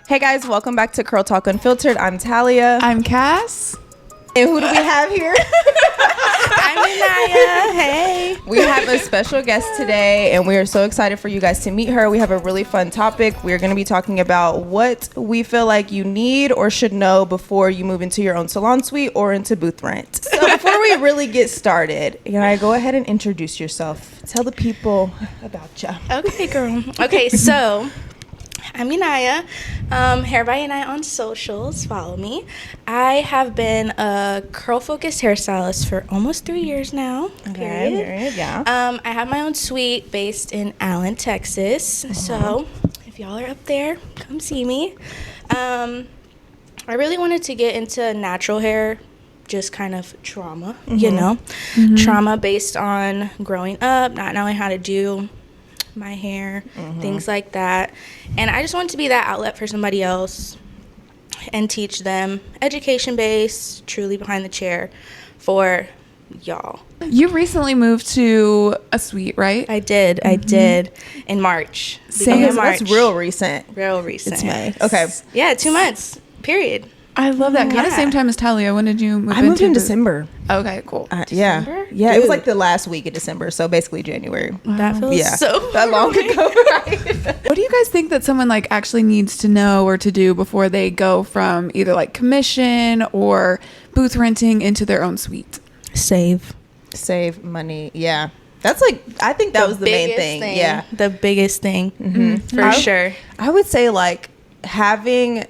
Hey guys, welcome back to Curl Talk Unfiltered. I'm Talya. I'm Cass. And who do we have here? I'm Anaya. Hey. We have a special guest today, and we are so excited for you guys to meet her. We have a really fun topic. We're going to be talking about what we feel like you need or should know before you move into your own salon suite or into booth rent. So before we really get started, can I go ahead and introduce yourself? Tell the people about you. Okay, girl. Okay, so I'm Anaya, Hair by Anaya on socials. Follow me. I have been a curl-focused hairstylist for almost 3 years now. Okay, yeah. I have my own suite based in Allen, Texas. So if y'all are up there, come see me. I really wanted to get into natural hair, just kind of trauma, you know, trauma based on growing up, not knowing how to do my hair, things like that. And I just wanted to be that outlet for somebody else and teach them education based, truly behind the chair for y'all. You recently moved to a suite, right? I did in March. Same. Beginning of That's real recent. Real recent. It's May. Okay. Yeah, 2 months, period. I love that. Kind of Yeah. same time as Talya. When did you move I moved in the- December. Okay, cool. Yeah. December? Yeah, it was Dude. like the last week of December, so basically January. That feels Yeah. so that long right. ago, right? What do you guys think that someone like actually needs to know or to do before they go from either like commission or booth renting into their own suite? Save. Save money. Yeah. That's like, I think that was the main biggest thing. Yeah. The biggest thing. For sure. I would say like having,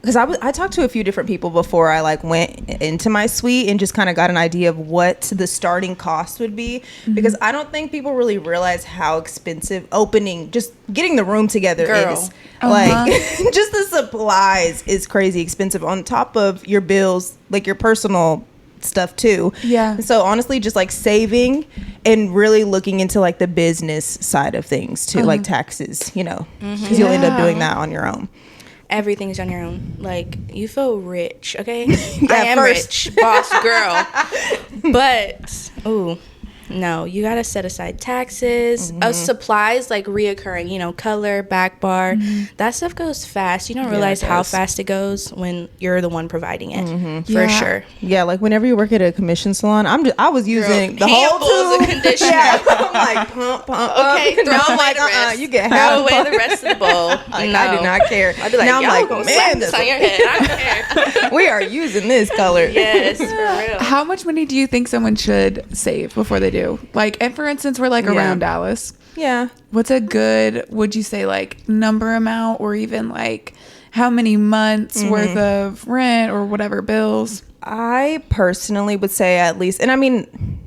because I talked to a few different people before I like went into my suite and just kind of got an idea of what the starting cost would be, because I don't think people really realize how expensive just getting the room together Girl. is. Like just the supplies is crazy expensive on top of your bills, like your personal stuff too. Yeah. So honestly, just like saving and really looking into like the business side of things too, like taxes, you know, because you'll end up Yeah. doing that on your own. Everything's on your own. Like, you feel rich, okay? Yeah, I am first. rich, boss girl. But, ooh, no, you gotta set aside taxes. Supplies, like reoccurring, you know, color, back bar. That stuff goes fast. You don't realize it how does. fast it goes when you're the one providing it. For Yeah. sure. Yeah, like whenever you work at a commission salon, I was using the whole handfuls of tube. conditioner. Yeah, I'm like pump. Okay, up. throw And I'm away like, the rest. You get Throw half. away the rest of the bowl. Like, No. I do not care. I'd be like, now I'm y'all like, gonna slap man, this on your head. I don't care. we are using this color. Yes, for real. How much money do you think someone should save before they do? Like, and for instance, we're like Yeah. around Dallas. Yeah. What's a good, would you say, like number amount, or even like how many months worth of rent or whatever bills? I personally would say at least, and I mean,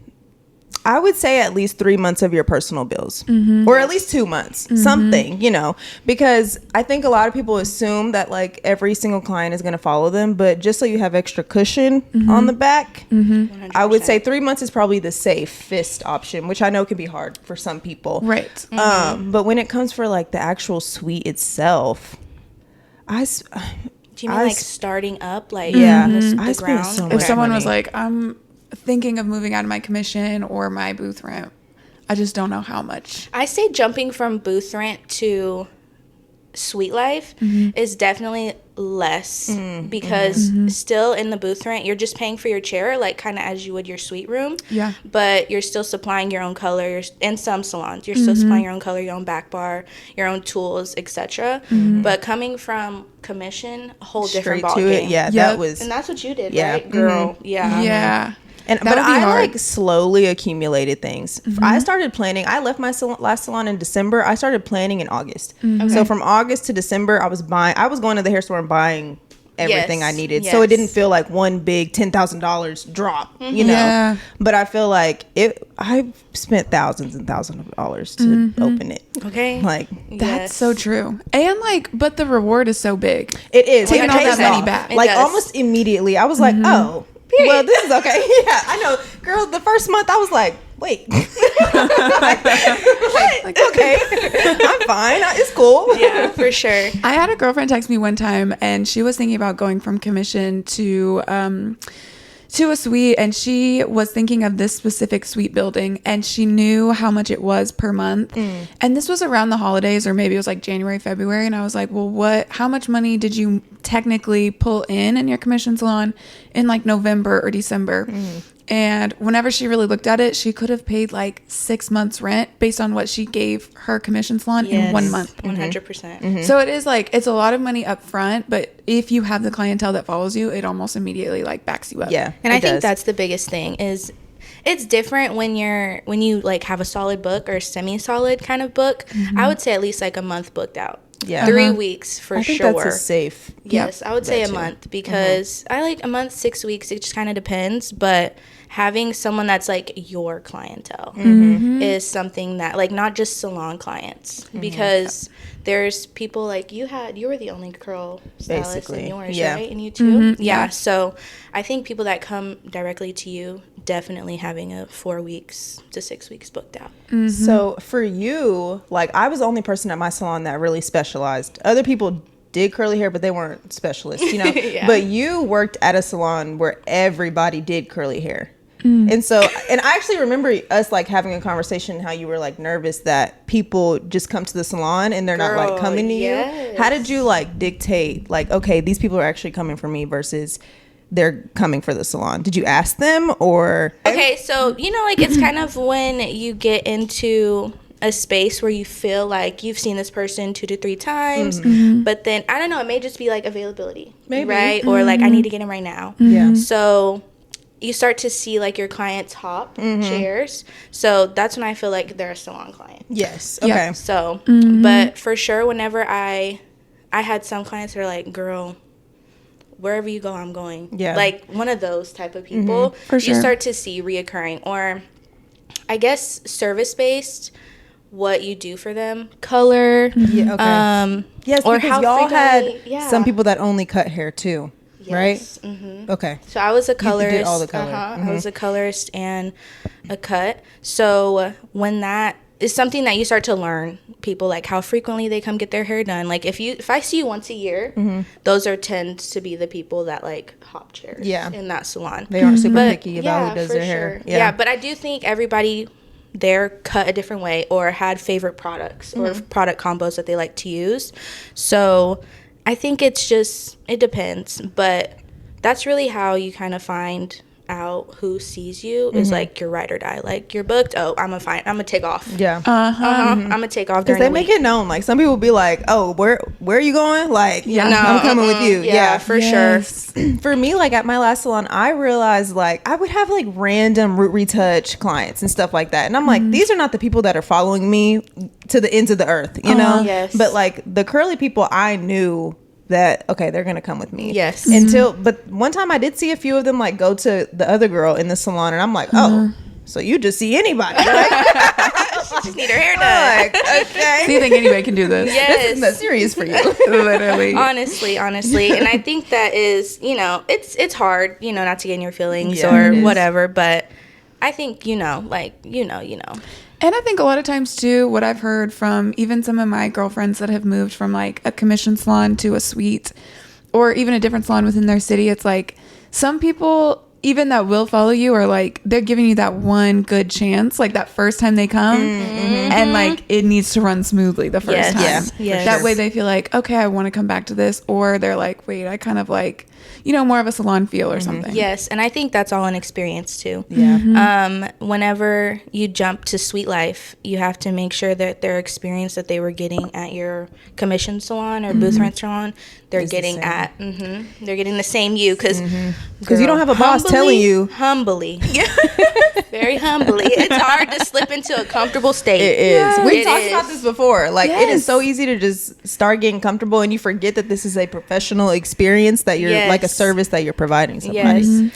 I would say at least 3 months of your personal bills, or at least 2 months, something, you know, because I think a lot of people assume that like every single client is going to follow them, but just so you have extra cushion on the back, I would say 3 months is probably the safest option, which I know can be hard for some people. Right. But when it comes for like the actual suite itself, Do you mean like starting up? Like, Yeah. the I spent ground? so If much someone money. was like, I'm thinking of moving out of my commission or my booth rent, I just don't know how much. I say jumping from booth rent to suite life is definitely less because still in the booth rent, you're just paying for your chair, like kind of as you would your suite room. Yeah. But you're still supplying your own color. In some salons, you're still supplying your own color, your own back bar, your own tools, etc. But coming from commission, a whole different straight to ballgame. it, yeah, Yep. that was. And that's what you did, Yeah. right, girl? Yeah. Yeah. And That but would be I hard. like slowly accumulated things. I started planning. I left my last salon in December. I started planning in August. So from August to December, I was going to the hair store and buying everything Yes, I needed. So it yes. didn't feel like one big $10,000 drop, you know. Yeah. But I feel like I spent thousands and thousands of dollars to open it. Okay. Like That's so true. And like, but the reward is so big. it is Taking It all pays that money off. back. It Like does. almost immediately, I was like, oh. Well, this is okay. Yeah, I know. Girl, the first month I was like, wait. like, okay. I'm fine. It's cool. Yeah, for sure. I had a girlfriend text me one time and she was thinking about going from commission to to a suite, and she was thinking of this specific suite building, and she knew how much it was per month. And this was around the holidays, or maybe it was like January, February. And I was like, well, how much money did you technically pull in your commission salon in like November or December? And whenever she really looked at it, she could have paid like 6 months rent based on what she gave her commission salon in 1 month. 100%. So it is like, it's a lot of money up front, but if you have the clientele that follows you, it almost immediately like backs you up. Yeah. And I think that's the biggest thing is it's different when you like have a solid book or semi-solid kind of book. I would say at least like a month booked out. Yeah. 3 weeks for I think sure. that's a safe. Yes, I would say a month because I like a month, 6 weeks. It just kind of depends. But having someone that's like your clientele is something that like not just salon clients because there's people like you were the only curl stylist Basically. in yours, Yeah. right? And you too? Yeah. So I think people that come directly to you definitely having a 4 weeks to 6 weeks booked out. So for you, like I was the only person at my salon that really specialized. Other people did curly hair, but they weren't specialists, you know. But you worked at a salon where everybody did curly hair. And so, and I actually remember us like having a conversation how you were like nervous that people just come to the salon and they're not like coming to you. How did you like dictate like, okay, these people are actually coming for me versus they're coming for the salon? Did you ask them or? Okay, so you know, like it's kind of when you get into a space where you feel like you've seen this person 2 to 3 times, but then I don't know, it may just be like availability, maybe, right? Or like I need to get him right now. Yeah. So you start to see like your clients hop chairs. So that's when I feel like they're a salon client. Yes. Okay. Yeah. So, but for sure, whenever I had some clients that are like, girl, wherever you go, I'm going. Yeah. Like one of those type of people. For sure. You start to see reoccurring, or I guess service-based, what you do for them, color. Yeah. Okay. Yes, or because how y'all had frequently- some people that only cut hair too, right? Okay. So I was a colorist. did all the color. I was a colorist and a cut. So when that is something that you start to learn, people like how frequently they come get their hair done. Like if I see you once a year, those tends to be the people that like hop chairs in that salon. They aren't super But, picky about who does for their hair. Yeah, but I do think everybody there cut a different way or had favorite products or product combos that they like to use. So I think it depends, but that's really how you kind of find out who sees you is like your ride or die. Like you're booked. Oh, I'm gonna take off. Yeah. I'm gonna take off Because during they the make week. it known. Like some people be like, "Oh, where are you going?" Like, No, I'm coming with you. Yeah, for sure. For me, like at my last salon, I realized like I would have like random root retouch clients and stuff like that, and I'm like, these are not the people that are following me to the ends of the earth, you know. Yes. But like the curly people, I knew that okay, they're gonna come with me. Yes. But one time I did see a few of them like go to the other girl in the salon, and I'm like, oh, so you just see anybody? Like, Just need her hair done. like, okay. So you think anybody can do this? Yes. This isn't that serious for you. Literally. honestly, and I think that is, you know, it's hard, you know, not to get in your feelings Yeah, or it is. whatever, but I think, you know, like, you know. And I think a lot of times too, what I've heard from even some of my girlfriends that have moved from like a commission salon to a suite or even a different salon within their city, it's like some people even that will follow you are like, they're giving you that one good chance, like that first time they come and like it needs to run smoothly the first Yes. time. Yeah, yes. That way they feel like, okay, I want to come back to this. Or they're like, wait, I kind of like, you know, more of a salon feel or something. Yes, and I think that's all an experience too. Yeah. Whenever you jump to Sweet Life, you have to make sure that their experience that they were getting at your commission salon or booth rent salon, they're getting they're getting the same you because you don't have a boss telling you. Humbly. Very humbly. It's hard to slip into a comfortable state. It is. We've It talked is. about this before. Like, it is Yes. so easy to just start getting comfortable and you forget that this is a professional experience that you're like a Yes. service that you're providing somebody. Yes. It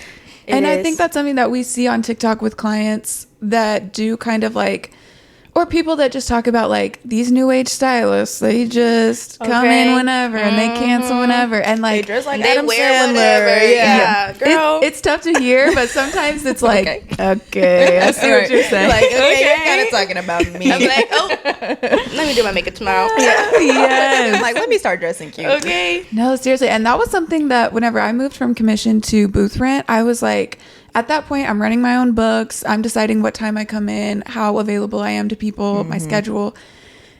And I is. think that's something that we see on TikTok with clients that do kind of like, Or people that just talk about like these new age stylists, they just come in whenever and they cancel whenever, and like They dress like They Adam wear Sandler. whatever. Yeah, girl. it's tough to hear, but sometimes it's like, okay, I see what you're saying. Like, okay, you're kind of talking about me. I'm like, oh, let me do my makeup tomorrow. Yes. Like, let me start dressing cute. Okay. No, seriously. And that was something that whenever I moved from commission to booth rent, I was like, at that point, I'm running my own books. I'm deciding what time I come in, how available I am to people, my schedule.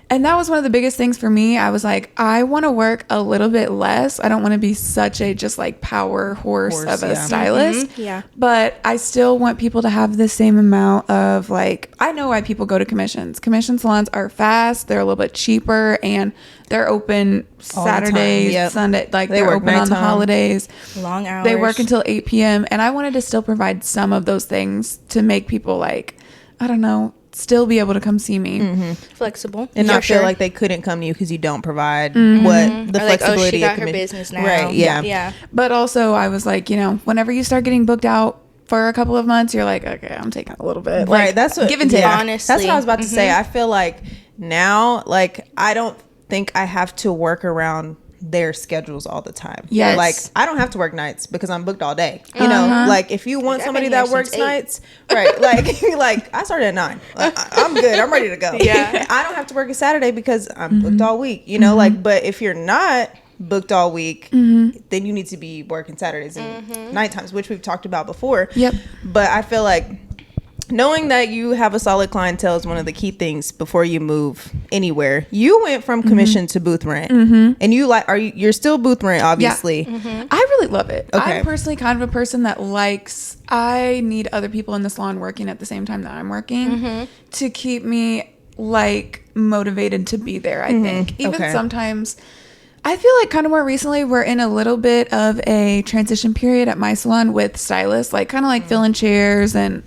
And that was one of the biggest things for me. I was like, I want to work a little bit less. I don't want to be such a just like power horse of a stylist. Yeah. But I still want people to have the same amount of like, I know why people go to commissions. Commission salons are fast. They're a little bit cheaper and they're open Saturdays, Yep. Sunday. Like They they're work open on the nighttime. holidays. Long hours. They work until 8 p.m. And I wanted to still provide some of those things to make people like, I don't know, still be able to come see me. flexible. And For not feel sure. like they couldn't come to you because you don't provide what the Or like, oh, flexibility she got of her commi- business now. Right, yeah. Yeah. But also I was like, you know, whenever you start getting booked out for a couple of months, you're like, okay, I'm taking a little bit. Right, Like, that's what give and take. yeah. Honestly. That's what I was about to say. I feel like now, like, I don't think I have to work around their schedules all the time. Yes. Like, I don't have to work nights because I'm booked all day. You know, like if you want I've somebody been that here works since 8. nights, right? Like I started at 9. I'm good. I'm ready to go. Yeah. I don't have to work a Saturday because I'm booked all week. You know, like, but if you're not booked all week, then you need to be working Saturdays and night times, which we've talked about before. Yep. But I feel like knowing that you have a solid clientele is one of the key things before you move anywhere. You went from commission to booth rent, and you're still booth rent, obviously. I really love it. Okay. I'm personally kind of a person that likes, I need other people in the salon working at the same time that I'm working to keep me like motivated to be there, I think. Even Okay. sometimes I feel like kind of more recently we're in a little bit of a transition period at my salon with stylists, like kind of like filling chairs and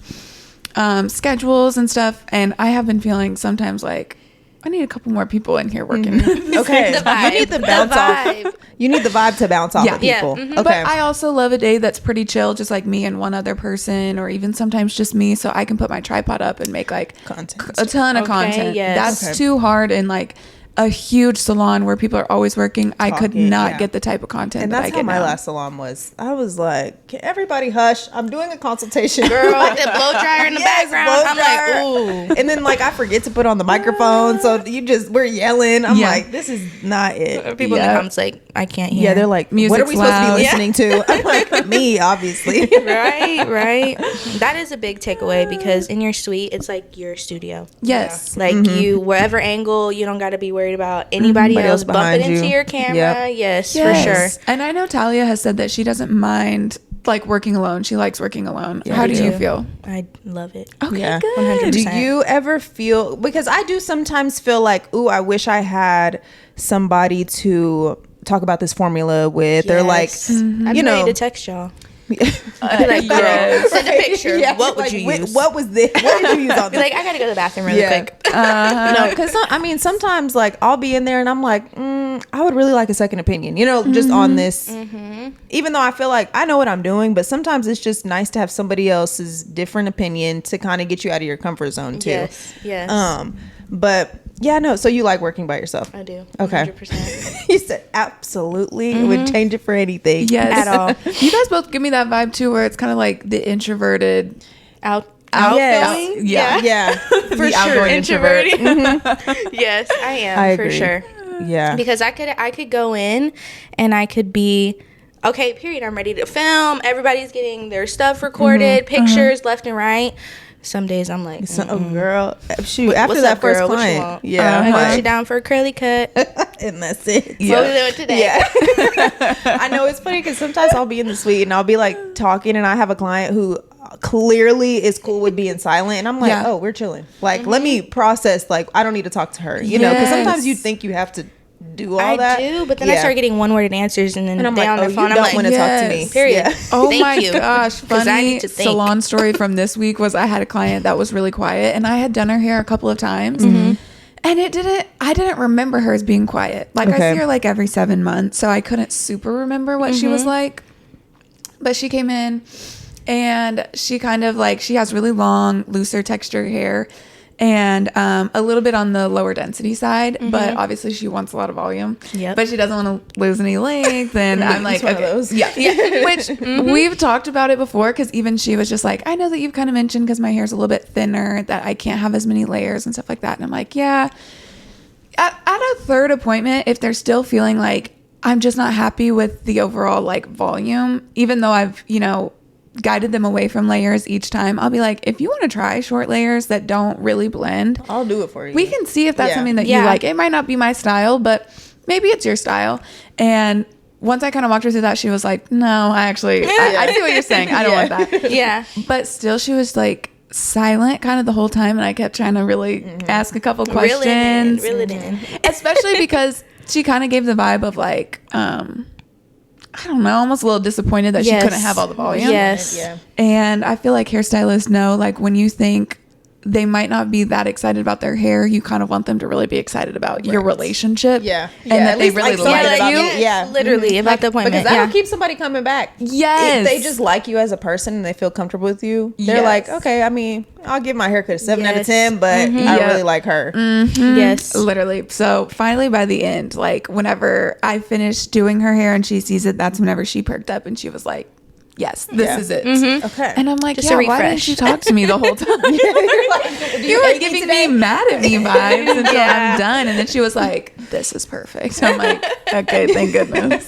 schedules and stuff. And I have been feeling sometimes like I need a couple more people in here working. Okay, The vibe. you need the bounce off. You need the vibe to bounce off of Yeah. people. Mhm. Okay, But I also love a day that's pretty chill, just like me and one other person, or even sometimes just me, so I can put my tripod up and make like Content. a ton of Okay, content. yes. That's Okay. too hard in like a huge salon where people are always working. I could Talking, not yeah. get the type of content and that I that's get how my now. last salon was. I was like, "Can everybody hush? I'm doing a consultation, Girl, like the blow dryer in the Yes, background. blow I'm dryer. like, ooh. And then like I forget to put on the microphone, so we're yelling. I'm Yeah. like, this is not it. People in Yeah. the comments like, I can't hear. Yeah, they're like, what are Music's we supposed to loud. be listening to? I'm like, me, obviously. right. That is a big takeaway because in your suite, it's like your studio. Yes. Like you, wherever angle, you don't got to be worried about anybody Somebody else else behind bumping into you. your camera. Yep. Yes, Yes. for sure. And I know Talya has said that she doesn't mind like working alone. She likes working alone. Yeah, How I do do. you feel? I love it. Okay, Yeah. good. 100%. Do you ever feel, because I do sometimes feel like, ooh, I wish I had somebody to talk about this formula with, or like, Yes. I'd you be ready know, to text y'all. I'd be like, girl, Yes. send a picture. Yeah, What would like, you wh- use? What was this? What did you use on Be this? like, I gotta go to the bathroom really quick. No, because I mean, sometimes like I'll be in there and I'm like, I would really like a second opinion, you know, just on this. Even though I feel like I know what I'm doing, but sometimes it's just nice to have somebody else's different opinion to kind of get you out of your comfort zone too. Yes. But yeah, no. So you like working by yourself? I do. Okay. 100%. You said absolutely. It would change it for anything. Yes. At all. You guys both give me that vibe too, where it's kind of like the introverted. Outgoing? Yes. Yeah. For The sure. outgoing introvert. Yes, I am I for agree. sure. Yeah. Because I could go in and I could be okay, period. I'm ready to film. Everybody's getting their stuff recorded, pictures left and right. Some days I'm like, So, oh girl, shoot! After what's that up, first girl? What you client, want? yeah, I got you down for a curly cut. and that's it. What we doing today? Yeah. I know it's funny because sometimes I'll be in the suite and I'll be like talking, and I have a client who clearly is cool with being silent, and I'm like, Yeah. oh, we're chilling. Like, let me process. Like, I don't need to talk to her, you know, because sometimes you Yes. think you have to do all I that. do, but then I Yeah. start getting one-worded answers, and then and I'm they like, on oh, their you phone. I'm don't like, want to talk to me. yes. period. Yeah. Oh Thank my you. gosh. 'Cause I Funny need to think. salon story from this week was I had a client that was really quiet and I had done her hair a couple of times. Mm-hmm. And I didn't remember her as being quiet. Like Okay. I see her like every 7 months. So I couldn't super remember what she was like. But she came in and she kind of like, she has really long, looser texture hair. and a little bit on the lower density side, but obviously she wants a lot of volume. Yep. But she doesn't want to lose any length, and I'm like, one of those. yeah. Which we've talked about it before, because even she was just like, I know that you've kind of mentioned, because my hair's a little bit thinner, that I can't have as many layers and stuff like that. And I'm like, yeah. At a third appointment, if they're still feeling like I'm just not happy with the overall like volume, even though I've, guided them away from layers each time, I'll be like, if you want to try short layers that don't really blend, I'll do it for you. we can see if that's something that you Yeah. like. It might not be my style, but maybe it's your style. And once I kind of walked her through that, she was like, no, I see what you're saying. I don't want that. Yeah. But still, she was like silent kind of the whole time. And I kept trying to really ask a couple questions. Reel it in. Especially because she kind of gave the vibe of like, I don't know, almost a little disappointed that she couldn't have all the volume. Yes. Yeah. And I feel like hairstylists know, like, when you think they might not be that excited about their hair, you kind of want them to really be excited about your relationship. Yeah. And that at they least, really somebody like about you. Yes, literally about the appointment. Because that'll keep somebody coming back. Yes. If they just like you as a person and they feel comfortable with you, they're Yes. like, okay, I mean, I'll give my haircut a 7 out of Yes. 10, but I Yeah. really like her. Yes. Literally. So finally, by the end, like, whenever I finished doing her hair and she sees it, that's whenever she perked up and she was like, yes, this is it. Okay. And I'm like, Just a yeah, why didn't refresh. you talk to me the whole time? You're like, You were giving me mad at me vibes until Yeah. I'm done. And then she was like, this is perfect. I'm like, okay, thank goodness.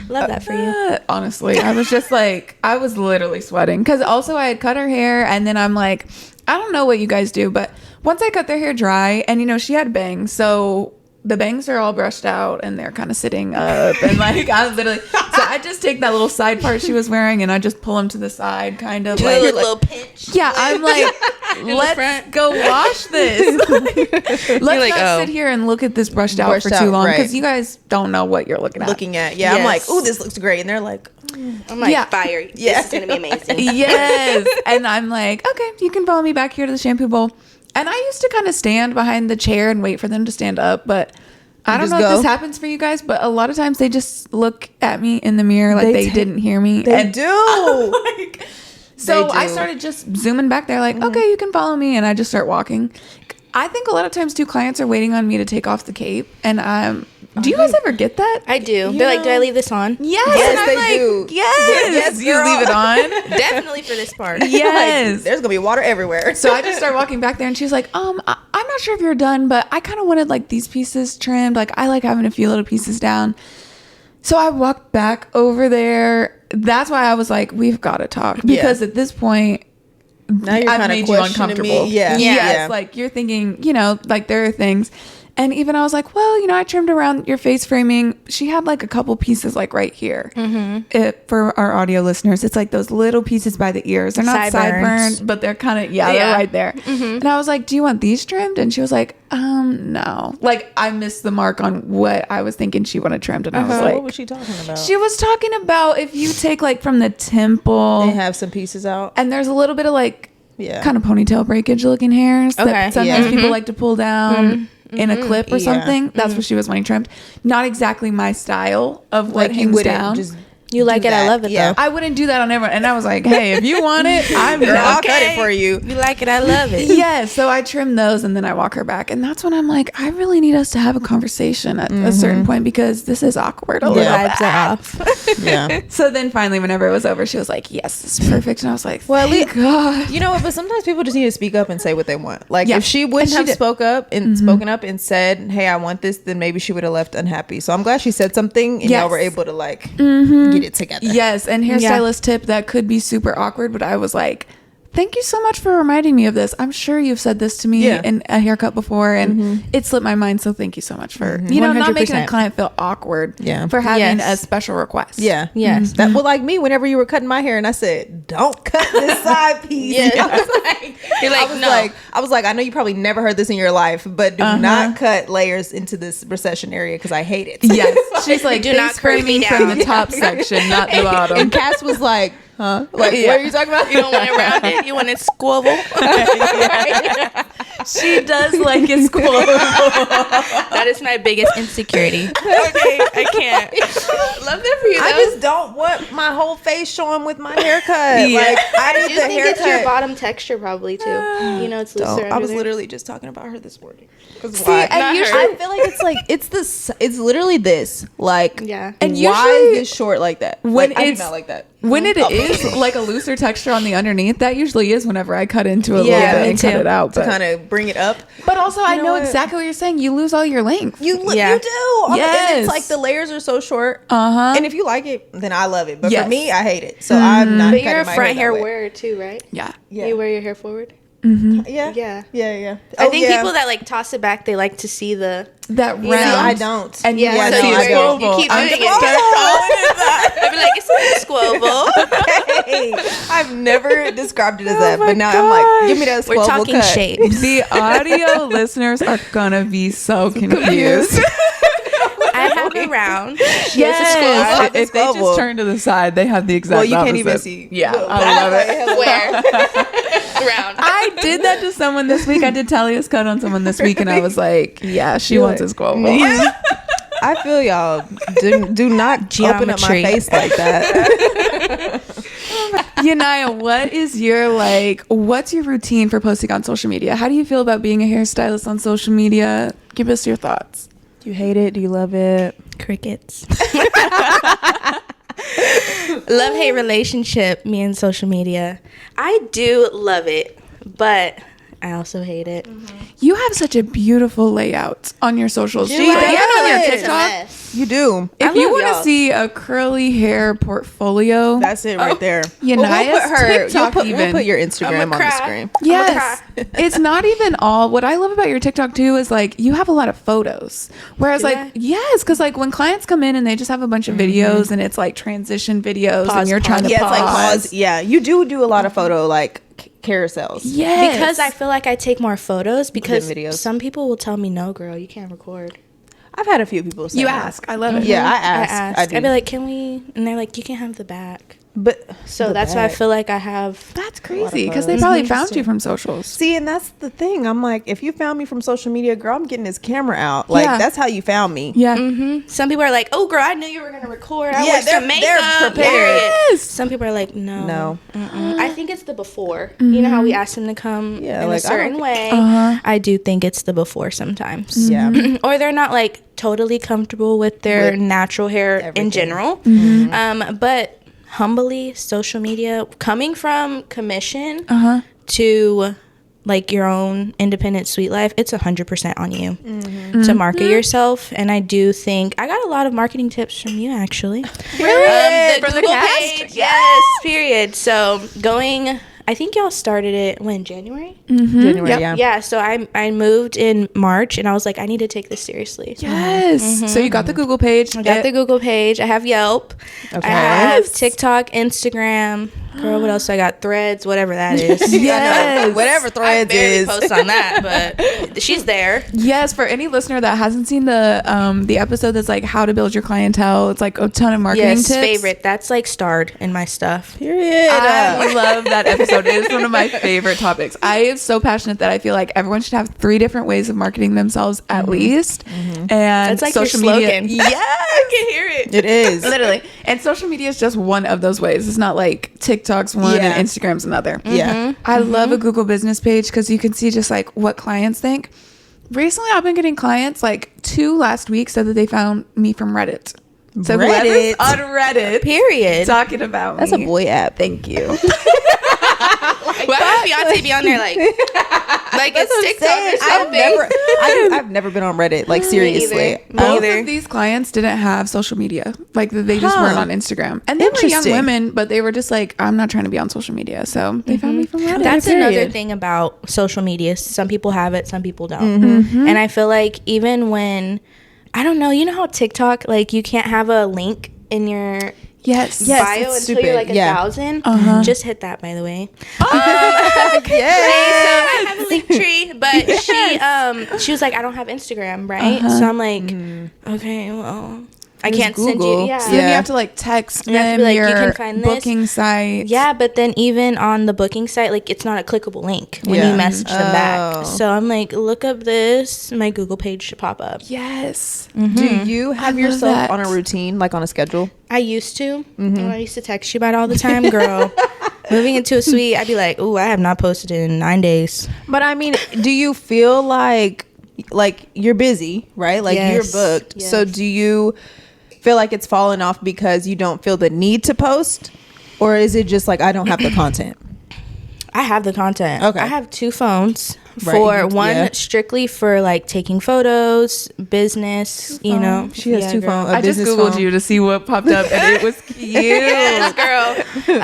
Love that for you. Honestly, I was just like, I was literally sweating. Because also I had cut her hair. And then I'm like, I don't know what you guys do, but once I cut their hair dry, and she had bangs. So the bangs are all brushed out and they're kind of sitting up. And like, I literally, so I just take that little side part she was wearing and I just pull them to the side, kind of like, a little pinch. yeah, I'm like, let's front. go wash this. Let's like, not oh. sit here and look at this brushed out for Brushed too out, long, right. because you guys don't know what you're looking at. looking at. Yeah, I'm like, Yes. ooh, this looks great. And they're like, I'm like, Yeah. fire. Yeah. This is going to be amazing. Yes. And I'm like, okay, you can follow me back here to the shampoo bowl. And I used to kind of stand behind the chair and wait for them to stand up, but I don't just know if go. this happens for you guys, but a lot of times they just look at me in the mirror like they didn't hear me. they And do. like, so They I do. started just zooming back there like, okay, you can follow me. And I just start walking. I think a lot of times too, clients are waiting on me to take off the cape. And do you guys ever get that? I do. They're like, do I leave this on? Yes. Yes, and I'm they like, do. Yes. Yes, you girl. leave it on. Definitely for this part. Yes. Like, there's gonna be water everywhere. So I just start walking back there and she's like, I'm not sure if you're done, but I kind of wanted like these pieces trimmed. Like, I like having a few little pieces down. So I walked back over there. That's why I was like, we've got to talk, because at this point, Now you're I've kind made of you questioning uncomfortable. me. Yeah. Yes, like you're thinking, like there are things. And even I was like, well, I trimmed around your face framing. She had like a couple pieces like right here. For our audio listeners, it's like those little pieces by the ears. They're not Sideburns. sideburns, but they're kind of, they're right there. And I was like, do you want these trimmed? And she was like, no. Like, I missed the mark on what I was thinking she wanted trimmed. And I was like, What was she talking about? she was talking about if you take like from the temple They have some pieces out. and there's a little bit of like Yeah. kind of ponytail breakage looking hairs Okay. that sometimes Yeah. people like to pull down in a clip or Yeah. something. That's what she was wanting trimmed. Not exactly my style of what Like you hangs wouldn't down. just You like do it, I that. love it, Yeah. though. I wouldn't do that on everyone. And I was like, hey, if you want it, I'm Girl, I'll down. cut it for you. You like it, I love it. Yeah, so I trim those and then I walk her back. And that's when I'm like, I really need us to have a conversation at a certain point, because this is awkward a little Vibes bit. are off. Yeah. So then finally, whenever it was over, she was like, yes, this is perfect. And I was like, Well, at thank God. You know what? But sometimes people just need to speak up and say what they want. Like, Yeah. if she wouldn't And she have did. spoken up and said, "Hey, I want this," then maybe she would have left unhappy. So I'm glad she said something, and Yes. y'all were able to like get it together. Yes, and hairstylist tip that could be super awkward, but I was like, thank you so much for reminding me of this. I'm sure you've said this to me Yeah. in a haircut before, and it slipped my mind. So thank you so much for not making a 100%. client feel awkward. Yeah. For having Yes. a special request. Yeah. Yes. That, well, like me, whenever you were cutting my hair, and I said, "Don't cut this side piece." Yeah. I was like, You're like, no. I was like, I know you probably never heard this in your life, but do not cut layers into this recession area because I hate it. Yes. She's like, Do do not not curve me from down. the top section, not the bottom. And Cass was like, "Huh? Like, Yeah. what are you talking about?" You don't want it rounded. You want it squoval. She does like it squirrel. That is my biggest insecurity. Okay, I can't. Love that for you. I That just was don't want my whole face showing with my haircut. Yeah. Like I I need do the think it's your haircut. bottom texture probably too. You know, it's looser. Don't. Under I was there. literally just talking about her this morning. See, Why? and usually, I feel like it's like it's literally this. Like Yeah. And why usually- is this short like that? When Like, I do it's- not like that. when it is like a looser texture on the underneath, that usually is whenever I cut into it a Yeah, little bit me and cut too. it out. To But, kind of bring it up. but also, I know know what? exactly what you're saying. You lose all your length. You Yeah. you do. And Yes. it's like the layers are so short. Uh-huh. And if you like it, then I love it. But Yes. for me, I hate it. So I'm not. But you're a cutting my front hair that way. wearer too, right? Yeah. Yeah. You wear your hair forward. Yeah. Yeah. Yeah. I think people that like toss it back, they like to see the. That round. You know, I don't. And Yeah, yeah, so no, you, I wear, don't. you keep I'm doing the- it. I'd be like, it's a squoval. Hey, I've never described it as that, but now I'm like, give me that We're squabble talking cut. shapes. The audio listeners are gonna be so confused. I have a round. She Yes. has a squoval. have the If they squabble. just turn to the side, they have the exact Well, you can't even opposite. see. Yeah, Look, I love it. Where? Round. I did that to someone this week. I did Talya's cut on someone this week, and I was like, "Yeah, she wants a squabble." I feel y'all. Do not open up my Geometry. face like that. Yanaya, what is your what's your routine for posting on social media? How do you feel about being a hairstylist on social media? Give us your thoughts. Do you hate it? Do you love it? Crickets. Love-hate relationship, me and social media. I do love it, but I also hate it. You have such a beautiful layout on your socials. She Do you does. and on your It's a TikTok? You do. If I you love want to y'all. see a curly hair portfolio, That's it right there. Yanaya's TikTok We'll even. put your Instagram on the cry. screen. Yes. It's not even all. What I love about your TikTok too is like you have a lot of photos. Whereas Do like, I? yes, because like when clients come in and they just have a bunch of videos and it's like transition videos and Pause, you're trying to Yeah, it's pause. like pause. Yeah, you do a lot of photo like carousels. Yes. Because I feel like I take more photos because videos. some people will tell me, no, girl, you can't record. I've had a few people say you that. ask. I love it. Yeah, I I ask. ask. I do. I'd be like, can we? And they're like, you can have the back. but So the that's why I back. feel like I have. That's crazy because photos. they probably found you from socials. See, and that's the thing. I'm like, if you found me from social media, girl, I'm getting this camera out. Like, Yeah. that's how you found me. Yeah. Some people are like, oh, girl, I knew you were going to record. I Yeah, watched they're- the makeup. they're prepared. Yes. Some people are like, no. No. I think it's the before. You know how we ask them to come Yeah, in like, a I certain don't- way? Uh-huh. I do think it's the before sometimes. Yeah. Or they're not like totally comfortable with their With natural hair everything. in general. But humbly, social media, coming from commission Uh-huh. to like your own independent sweet life, it's 100% on you to market yourself. And I do think I got a lot of marketing tips from you actually. Period. The For the Google cast? page, yes, period. So going, I think y'all started it when, January? January, Yep. yeah. Yeah, so I moved in March and I was like, I need to take this seriously. Yes. So you got the Google page. I got the Google page. I have Yelp. Okay. I have TikTok, Instagram. Girl, what else? I got Threads, whatever that is. Yes. Whatever I Threads barely is. post on that, but she's there. Yes, for any listener that hasn't seen the episode that's like how to build your clientele, it's like a ton of marketing Yes, tips. favorite. That's like starred in my stuff. Period. I love that episode. It is one of my favorite topics. I am so passionate that I feel like everyone should have 3 different ways of marketing themselves at least. And That's like social your media. slogan. Yes, I can hear it. It is. literally. And social media is just one of those ways. It's not like TikTok's one Yeah. and Instagram's another. Yeah. I love a Google business page because you can see just like what clients think. Recently, I've been getting clients like 2 last week said that they found me from Reddit. So Reddit? whoever's on Reddit Period. talking about That's me. a boy app. Thank you. Why would Beyonce be on there like it's TikTok or something? I've never been on Reddit. Like, seriously. either. Me Both either. of these clients didn't have social media. Like they just weren't on Instagram. And they were young Interesting. women, but they were just like, I'm not trying to be on social media. So they found me from Reddit. That's Period. another thing about social media. Some people have it, some people don't. And I feel like even when, I don't know, you know how TikTok, like you can't have a link in your yes. Yes. bio it's until stupid. you're like Yeah. 1,000. Just hit that, by the way. Yes. So I have a link tree, but she was like, I don't have Instagram, right? So I'm like, okay, well, I can't send Google. you. Yeah. So then you have to like text You have to them be like, you your can find this. booking site. Yeah, but then even on the booking site, like it's not a clickable link when Yeah. you message them Oh. back. So I'm like, look up this. My Google page should pop up. Yes. Do you have love yourself that. on a routine, like on a schedule? I used to. I used to text you about it all the time, girl. Moving into a suite, I'd be like, ooh, I have not posted in 9 days. But I mean, do you feel like you're busy, right? Like Yes. you're booked. Yes. So do you feel like it's fallen off because you don't feel the need to post, or is it just like I don't have the content? I have the content. Okay. I have 2 phones. Right. For one, Yeah. strictly for like taking photos, business, you know. She has 2 girl. phones. I just Googled you to see what popped up and it was cute. Yes, girl.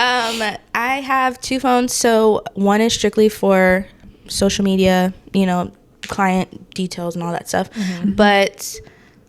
I have 2 phones. So one is strictly for social media, you know, client details and all that stuff. But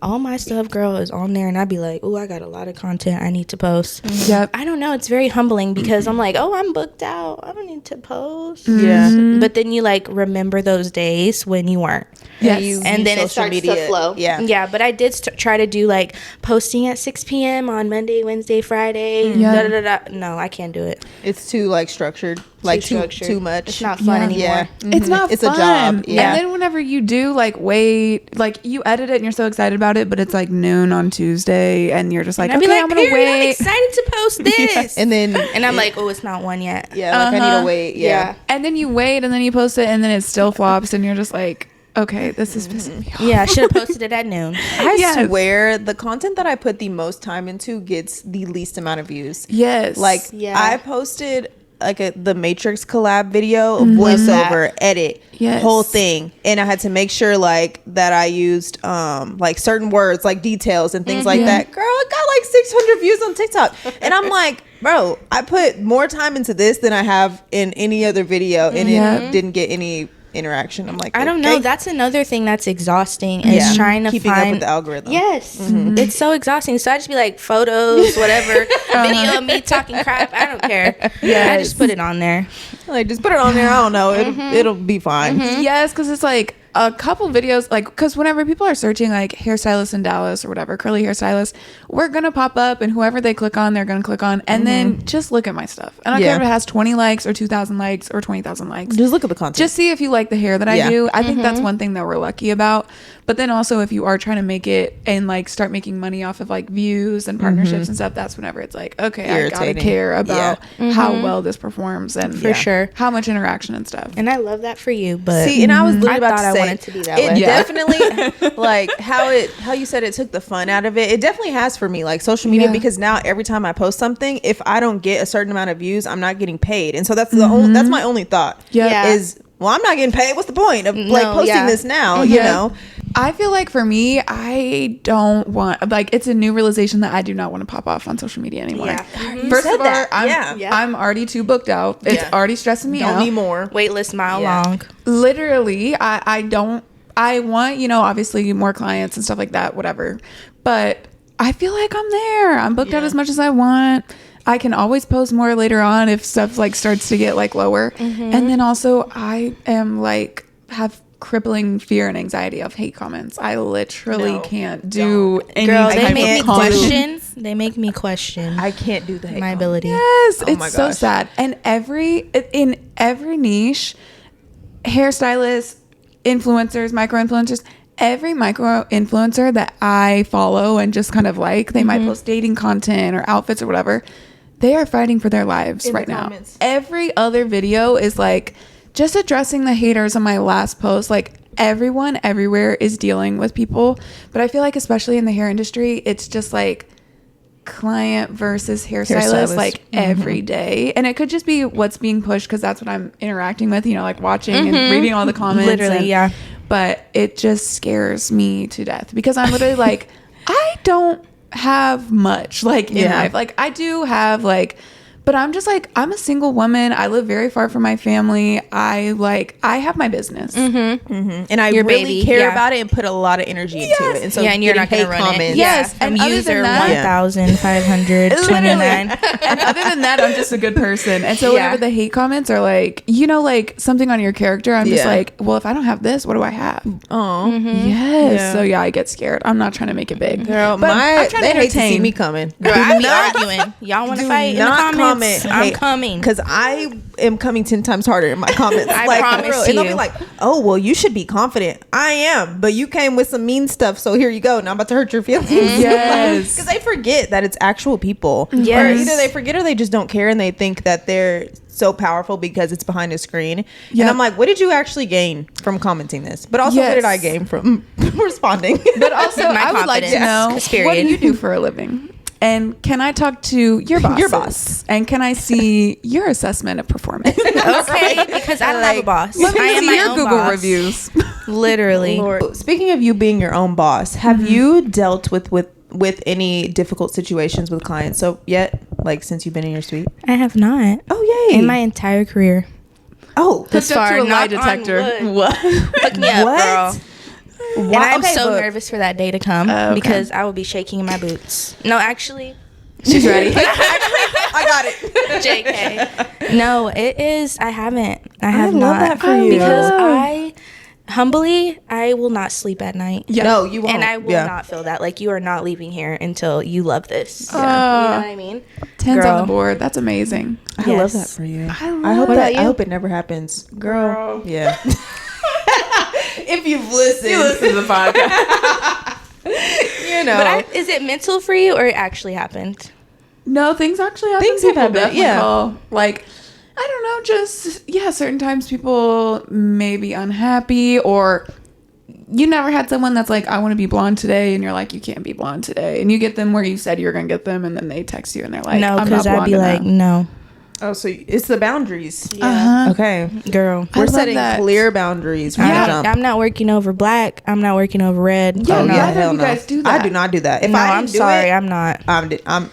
all my stuff, girl, is on there, and I'd be like, oh, I got a lot of content I need to post. Yep. I don't know. It's very humbling because I'm like, oh, I'm booked out. I don't need to post. Yeah. But then you like remember those days when you weren't. Yes. And then it social starts to flow. Yeah. Yeah. But I did try to do like posting at 6 p.m. on Monday, Wednesday, Friday. Yeah. Da, da, da, da. No, I can't do it. It's too like structured, like structured. too much. It's not fun anymore. Yeah. It's not It's fun. a job. Yeah. And then whenever you do like wait, like you edit it and you're so excited about it, but it's like noon on Tuesday and you're just like, And I'd be okay, like, I'm gonna "Period, I'm wait. excited to post this. And then And I'm like, oh, it's not one yet. yeah, like I need to wait. Yeah. And then you wait and then you post it and then it still flops and you're just like, okay, this is pissing me off. Yeah, I should have posted it at noon. I Yes. swear the content that I put the most time into gets the least amount of views. Yes. Like Yeah. I posted like the Matrix collab video, voiceover, edit, Yes. whole thing, and I had to make sure like that I used like certain words, like details and things like that. Girl, it got like 600 views on TikTok, and I'm like, bro, I put more time into this than I have in any other video, and it didn't get any interaction. I'm like, I don't know. okay. That's another thing that's exhausting is Yeah. trying to Keeping find up with the algorithm. Yes, it's so exhausting. So I just be like photos, whatever, video of me talking crap. I don't care. I just put it on there. Like just put it on there. I don't know. It'll be fine. Yes, because it's like a couple videos, like, because whenever people are searching like hairstylist in Dallas or whatever, curly hairstylist, we're gonna pop up and whoever they click on, they're gonna click on, and then just look at my stuff. I don't care if it has 20 likes or 2,000 likes or 20,000 likes. Just look at the content. Just see if you like the hair that I Yeah. do. I think that's one thing that we're lucky about. But then also, if you are trying to make it and like start making money off of like views and partnerships and stuff, that's whenever it's like, okay, I gotta Irritating. care about how well this performs and For sure. how much interaction and stuff. And I love that for you, but See, and I was literally I about thought to I say, wanted to be that it way. definitely like how you said it took the fun out of it. It definitely has for me, like social media, Yeah. because now every time I post something, if I don't get a certain amount of views, I'm not getting paid, and so that's the only that's my only thought. Yeah. is well, I'm not getting paid. What's the point of like No, posting yeah. this now? You know, I feel like for me, I don't want, like, it's a new realization that I do not want to pop off on social media anymore. Yeah. First said of all, that. I'm, Yeah. I'm already too booked out. It's Yeah. already stressing me don't out. need more. Waitlist mile Yeah. long. Literally, I don't, I want, you know, obviously more clients and stuff like that, whatever. But I feel like I'm there. I'm booked out as much as I want. I can always post more later on if stuff like starts to get like lower. And then also I am like, have crippling fear and anxiety of hate comments. I literally can't do any Girl, they type make me of comment. question. They make me question I can't do that. my ability. Yes, Oh my it's so gosh. sad. And in every niche, hairstylists, influencers, micro influencers, every micro influencer that I follow and just kind of like, they might post dating content or outfits or whatever. They are fighting for their lives right now. comments. Every other video is like just addressing the haters on my last post. Like everyone everywhere is dealing with people, but I feel like especially in the hair industry, it's just like client versus hairstylist like every day. And it could just be what's being pushed because that's what I'm interacting with, you know, like watching and reading all the comments. Literally, and- yeah. But it just scares me to death because I'm literally like, I don't have much like in life. Like I do have like But I'm just like, I'm a single woman. I live very far from my family. I have my business. And I Your really baby, care yeah. about it and put a lot of energy into it. And so and you're not getting gonna hate run it. comments, Yes, From and other user than that- 1,529. And other than that, I'm just a good person. And so Yeah. whenever the hate comments are like, like something on your character, I'm just Yeah. like, well, if I don't have this, what do I have? Oh, Yes. Yeah. So yeah, I get scared. I'm not trying to make it big. girl, But I'm trying to they hate to see entertain. me coming. Girl, I be arguing. Y'all want to Do fight in the not comments? comment. I'm coming. Because I am coming 10 times harder in my comments. I like, for promise real. And they'll be you. like, oh, well, you should be confident. I am. But you came with some mean stuff. So here you go. Now I'm about to hurt your feelings. Yes. Because they forget that it's actual people. Yes. Or either they forget or they just don't care and they think that they're so powerful because it's behind a screen. Yeah. And I'm like, what did you actually gain from commenting this? But also, Yes. what did I gain from responding? But also, My I would like to know, confidence. what do Period. you do for a living? And can I talk to your boss? Your boss. And can I see your assessment of performance? Okay, because I don't have a boss. Let me I am see my your own Google boss. reviews. Literally. Lord. Speaking of you being your own boss, have you dealt with any difficult situations with clients yet? Like since you've been in your suite? I have not. Oh yay! In my entire career. oh, Hooked up to a lie detector. what? Hook me up, What? girl. And Wow, I'm okay, so but- nervous for that day to come Okay. because I will be shaking in my boots. No, actually, She's ready. I got it. JK. No, it is. I haven't. I have love not. that for you. Because I will not sleep at night. Yeah. No, you won't. And I will Yeah. not feel that. Like, you are not leaving here until you love this. Yeah. You know what I mean? 10's on Girl. the board. That's amazing. I Yes. love that for you. I I hope What that about I you? hope it never happens, girl. Yeah. If you've listened, to the podcast. you know. But is it mental for you or it actually happened? No, things actually happen. Things have People happened, definitely yeah. call. Like, I don't know, just, certain times people may be unhappy, or you never had someone that's like, I want to be blonde today, and you're like, you can't be blonde today. And you get them where you said you were going to get them, and then they text you and they're like, No, I'm because not I'd be blonde like, enough. no. Oh, so it's the boundaries. Uh-huh. Okay. Girl. I We're love setting that. clear boundaries from the jump. I'm not working over black. I'm not working over red. Yeah, I'm yeah. not. Neither of you guys do that. I do not do that. If No, I didn't I'm do sorry. it, I'm not. I'm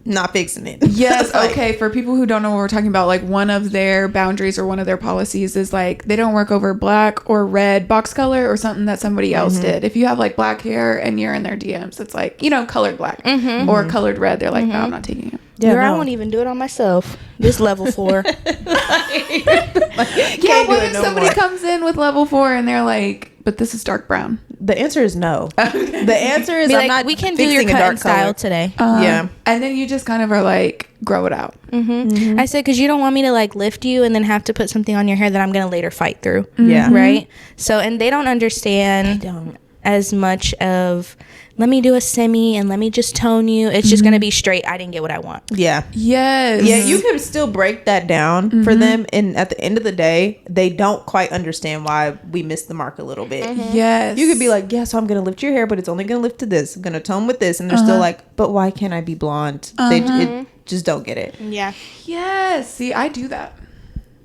not fixing it. Yes, Like, okay. For people who don't know what we're talking about, like one of their boundaries or one of their policies is like they don't work over black or red box color or something that somebody else did. If you have like black hair and you're in their DMs, it's like, colored black or colored red. They're like, no, I'm not taking it. Yeah, Girl, I no. won't even do it on myself. This level 4. Yeah, Can't do what it if no somebody more. comes in with level 4 and they're like, but this is dark brown? The answer is no. The answer is Be I'm like, not we can do your fixing a cut dark and style color. today. Yeah. And then you just kind of are like, grow it out. I said, because you don't want me to like lift you and then have to put something on your hair that I'm going to later fight through. Yeah. Right? So, and they don't understand Don't. as much of, let me do a semi and let me just tone you. It's just going to be straight. I didn't get what I want. Yeah. Yes. Yeah, you can still break that down for them, and at the end of the day, they don't quite understand why we missed the mark a little bit. Yes. You could be like, yeah, so I'm gonna lift your hair, but it's only gonna lift to this. I'm gonna tone with this, and they're still like, but why can't I be blonde? They just don't get it. Yeah. yes. See, I do that.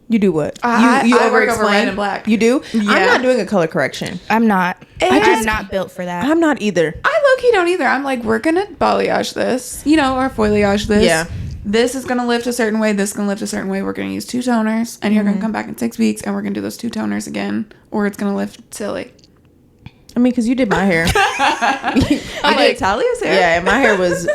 You do what? I you work over over-explain? red and black. You do? I'm Yeah. not doing a color correction. I'm not. I'm not built for that. I'm not either. I low-key don't either. I'm like, we're gonna balayage this, or foliage this. Yeah. This is gonna lift a certain way. This is gonna lift a certain way. We're gonna use 2 toners, and you're gonna come back in 6 weeks, and we're gonna do those 2 toners again, or it's gonna lift silly. I mean, because you did my hair. I did Talya's hair. Yeah, and my hair was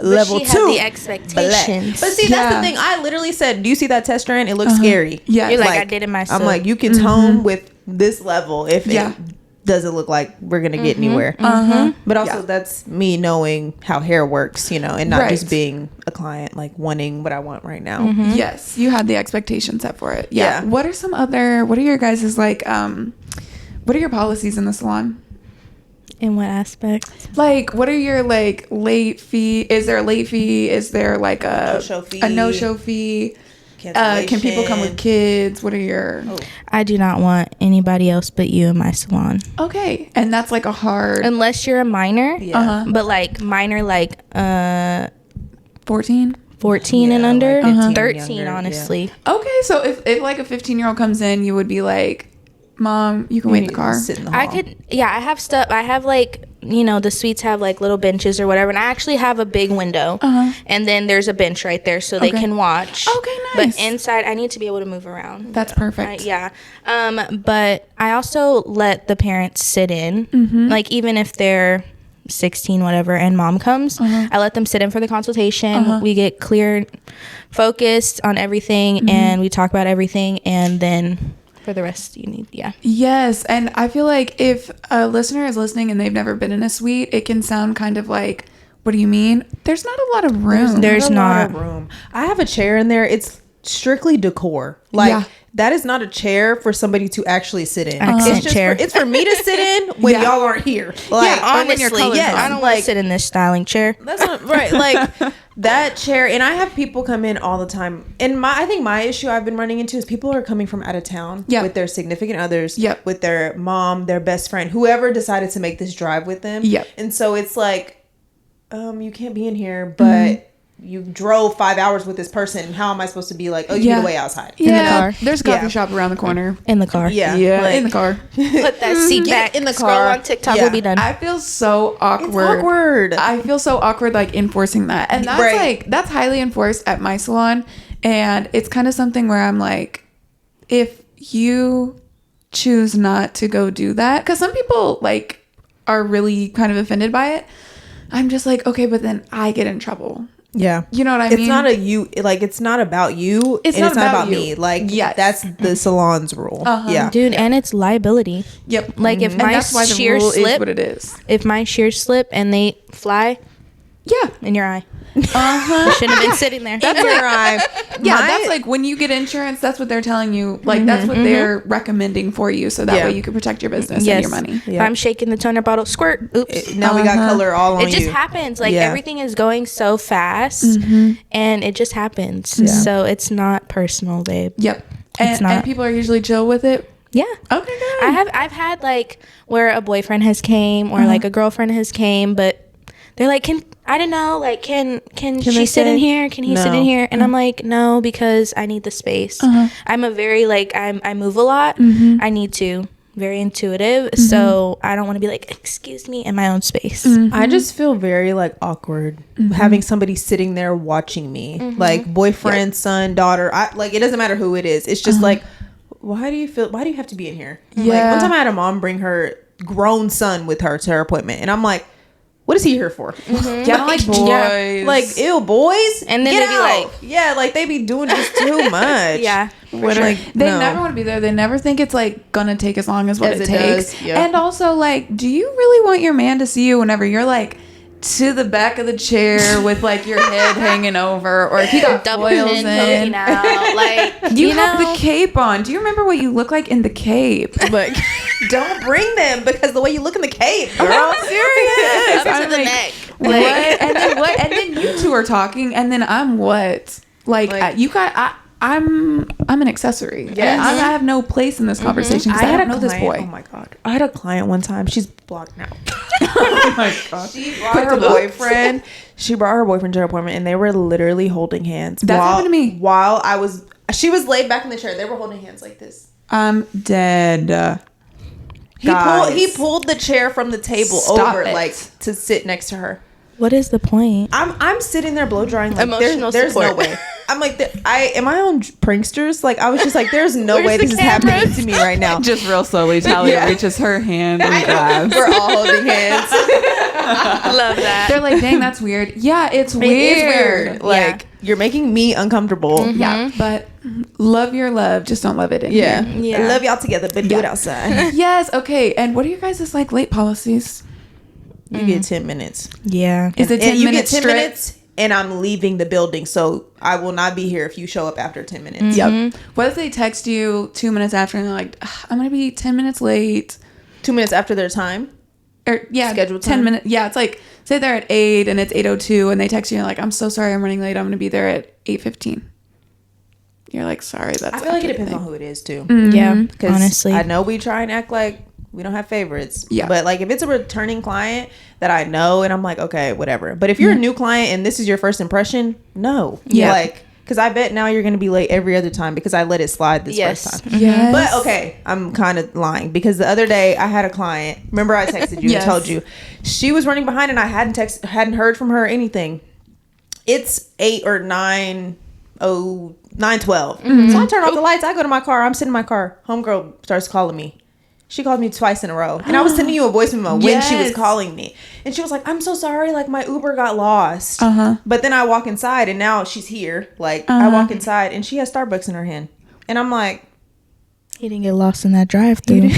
level she 2. had the black. expectations. But see, that's Yeah. the thing. I literally said, do you see that test strand? It looks scary. Yeah. You're like, I did it myself. I'm like, you can tone with this level if Yeah. it doesn't look like we're gonna get anywhere. But also, that's me knowing how hair works, and not Right. just being a client, like wanting what I want right now. Yes, you had the expectation set for it. Yeah. Yeah. What are your guys' like what are your policies in the salon? In what aspect? Like, what are your like late fee? Is there a late fee? Is there like a No-show fee. A no-show fee? Can people come with kids? What are your I do not want anybody else but you in my salon. Okay, and that's like a hard Unless you're a minor. Yeah. Uh-huh. But like minor, like 14. 14 Yeah, and under. like 15 and 13, younger, honestly. Okay, so if like a 15-year-old comes in, you would be like, Mom, you can wait in the car. Sit in the hall. I have stuff. I have like the suites have like little benches or whatever, and I actually have a big window, and then there's a bench right there so they can watch. Okay, nice. But inside, I need to be able to move around. That's perfect. But I also let the parents sit in, like even if they're 16 whatever and mom comes, I let them sit in for the consultation. We get clear, focused on everything, and we talk about everything, and then for the rest you need. Yes. And I feel like if a listener is listening and they've never been in a suite, it can sound kind of like, what do you mean? There's not a lot of room. There's not a lot of room. I have a chair in there. It's strictly decor. Like that is not a chair for somebody to actually sit in. Accent chair. It's for me to sit in when y'all aren't here. Like, honestly, I don't want to sit in this styling chair. That's not right. Like that chair, and I have people come in all the time. And I think my issue I've been running into is people are coming from out of town with their significant others, with their mom, their best friend, whoever decided to make this drive with them. And so it's like, you can't be in here, but you drove 5 hours with this person. How am I supposed to be like, oh, you need to wait outside? In the car. There's a coffee shop around the corner. In the car. Like, in the car. Put that seat back in the scroll car. on TikTok. We'll be done. I feel so awkward. It's awkward. I feel so awkward like enforcing that. And that's like, that's highly enforced at my salon. And it's kind of something where I'm like, if you choose not to go do that, because some people like are really kind of offended by it, I'm just like, okay, but then I get in trouble. Yeah. You know what I mean? It's not it's not about you. It's not about me. Like, that's the salon's rule. Yeah. Dude, and it's liability. Yep. Like if my shears slip, is what it is. If my shears slip and they fly, in your eye. You shouldn't have been sitting there. That's your eye. That's like when you get insurance, that's what they're telling you. Like that's what they're recommending for you, so that way you can protect your business and your money. If I'm shaking the toner bottle, squirt. Oops. Now we got color all on you. It just happens. Like everything is going so fast, and it just happens. So it's not personal, babe. Yep. And people are usually chill with it. Yeah. Okay, good. I've had like where a boyfriend has came or like a girlfriend has came, but they're like, I don't know, like, can she sit in here? Can he sit in here? And I'm like, no, because I need the space. I'm a very, like, I move a lot. I need to. Very intuitive. So I don't want to be like, excuse me, in my own space. I just feel very, like, awkward having somebody sitting there watching me. Like, boyfriend, son, daughter. Like, it doesn't matter who it is. It's just like, why do you have to be in here? Like, one time I had a mom bring her grown son with her to her appointment. And I'm like, what is he here for? Yeah, like boys. Yeah, like, ew, boys? And then Get they out. be like... Yeah, like, they be doing just too much. Like, they never want to be there. They never think it's, like, gonna take as long as what it takes. And also, like, do you really want your man to see you whenever you're, like, to the back of the chair with like your head hanging over, or if you got double foils chin in, poking out, like you have the cape on. Do you remember what you look like in the cape? Like, don't bring them because the way you look in the cape, girl. I'm serious. Up to the neck. What? And then what? And then you two are talking, and then I'm what? Like you got. I'm an accessory. Yes. I have no place in this conversation because I don't know this boy. Oh my god! I had a client one time. She's blocked now. Oh my god! She brought her boyfriend. She brought her boyfriend to her appointment, and they were literally holding hands. That happened to me. She was laid back in the chair. They were holding hands like this. I'm dead. He pulled the chair from the table over it. like to sit next to her. What is the point? I'm sitting there blow drying. Like, Emotional there's support. no way. I'm like, am I on Pranksters? Like, I was just like, there's no Where's way the this cameras? is happening to me right now. Just real slowly, Talya reaches her hand and grabs. We're all holding hands. Love that. They're like, dang, that's weird. Yeah, it's weird. It is weird. Like, you're making me uncomfortable. Yeah, but love your love. Just don't love it in here. I love y'all together, but do it outside. Yes, okay. And what are your guys' like late policies? You get 10 minutes. Yeah. Is it 10 you minutes get 10 straight? minutes, and I'm leaving the building, so I will not be here if you show up after 10 minutes. Yep. What if they text you 2 minutes after and they're like, I'm going to be 10 minutes late? 2 minutes after their time? Or, scheduled 10 time? minutes. Yeah, it's like, say they're at 8 and it's 8:02 and they text you and like, I'm so sorry I'm running late. I'm going to be there at 8:15. You're like, sorry, that's I feel like it depends on who it is, too. Yeah, Because honestly. I know we try and act like we don't have favorites. Yeah. But like if it's a returning client that I know and I'm like, okay, whatever. But if you're a new client and this is your first impression, no. Yeah. Like, because I bet now you're gonna be late every other time because I let it slide this first time. Yes. But okay, I'm kind of lying because the other day I had a client. Remember I texted you Yes. and told you she was running behind and I hadn't heard from her or anything. It's 8 or 9. 9:12. So I turn off the lights. I go to my car. I'm sitting in my car. Homegirl starts calling me. She called me twice in a row. And I was sending you a voice memo when she was calling me. And she was like, I'm so sorry. Like, my Uber got lost. But then I walk inside and now she's here. Like, I walk inside and she has Starbucks in her hand. And I'm like, He didn't get lost in that drive-through.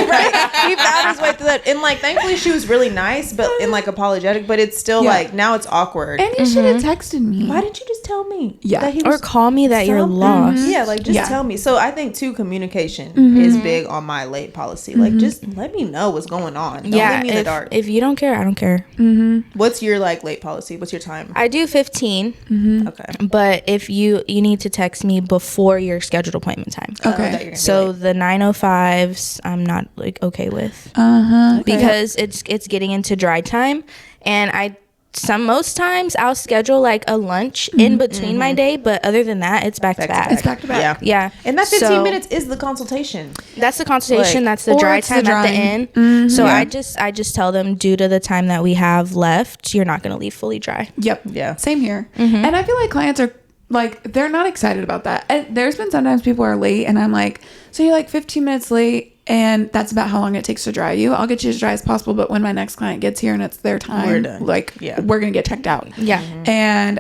right. He found his way through that. And like, thankfully she was really nice, but and like apologetic, but it's still like, now it's awkward. And you should have texted me. Why didn't you just tell me? Yeah. That he Or was call me that you're lost. Yeah, like just tell me. So I think too, communication is big on my late policy. Like just let me know what's going on. Don't leave me in the dark. If you don't care, I don't care. What's your like late policy? What's your time? I do 15. Okay. But if you need to text me before your scheduled appointment time. Okay. So the 9:05s, I'm not like okay with because it's getting into dry time, and most times I'll schedule like a lunch in between my day, but other than that, it's back to back. It's back to back. Yeah. And that 15 minutes is the consultation. That's the consultation. Like, that's the or dry it's the time at the drying. end. So I just tell them, due to the time that we have left, you're not going to leave fully dry. Yep. Yeah. Same here. And I feel like clients are like, they're not excited about that. And there's been sometimes people are late and I'm like, so you're like 15 minutes late and that's about how long it takes to dry you. I'll get you as dry as possible, but when my next client gets here and it's their time, We're done. We're going to get checked out. Yeah. And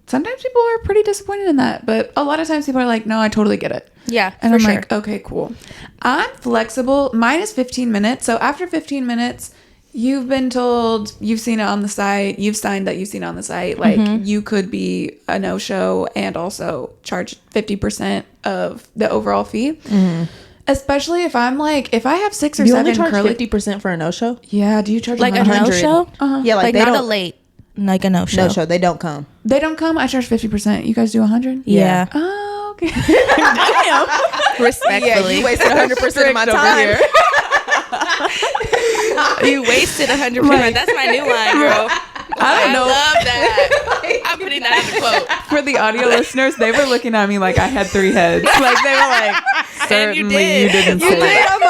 sometimes people are pretty disappointed in that, but a lot of times people are like, no, I totally get it. Yeah, And for I'm sure. like, okay, cool. I'm flexible. Mine is 15 minutes. So after 15 minutes, you've been told, you've seen it on the site, you've signed that you've seen it on the site. Like you could be a no-show and also charge 50% of the overall fee. Especially if I'm like, if I have 6 or You 7 only charge curly. 50% for a no-show? Yeah, do you charge Like a 100? no-show? Yeah, like they not don't. a late, like a no-show. No-show. They don't come. They don't come. I charge 50%. You guys do 100? Yeah. Oh, okay. Respectfully. Yeah, you wasted 100% of my time. You wasted 100%. That's my new line, girl. I don't know. love that. I'm putting that in the quote. For the audio listeners, they were looking at me like I had 3 heads. Like they were like, certainly you, did. didn't You say did. it. I'm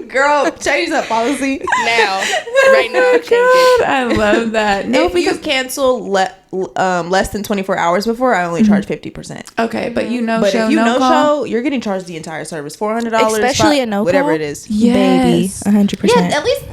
like, girl, change that policy. Now. Right now. Change God, it. I love that. No, If you because cancel less than 24 hours before, I only charge 50%. okay, but you know, But show, if you no no call. show, you're getting charged the entire service, $400, Especially a no whatever call. it is. Yes. Baby. 100%. Yeah, at least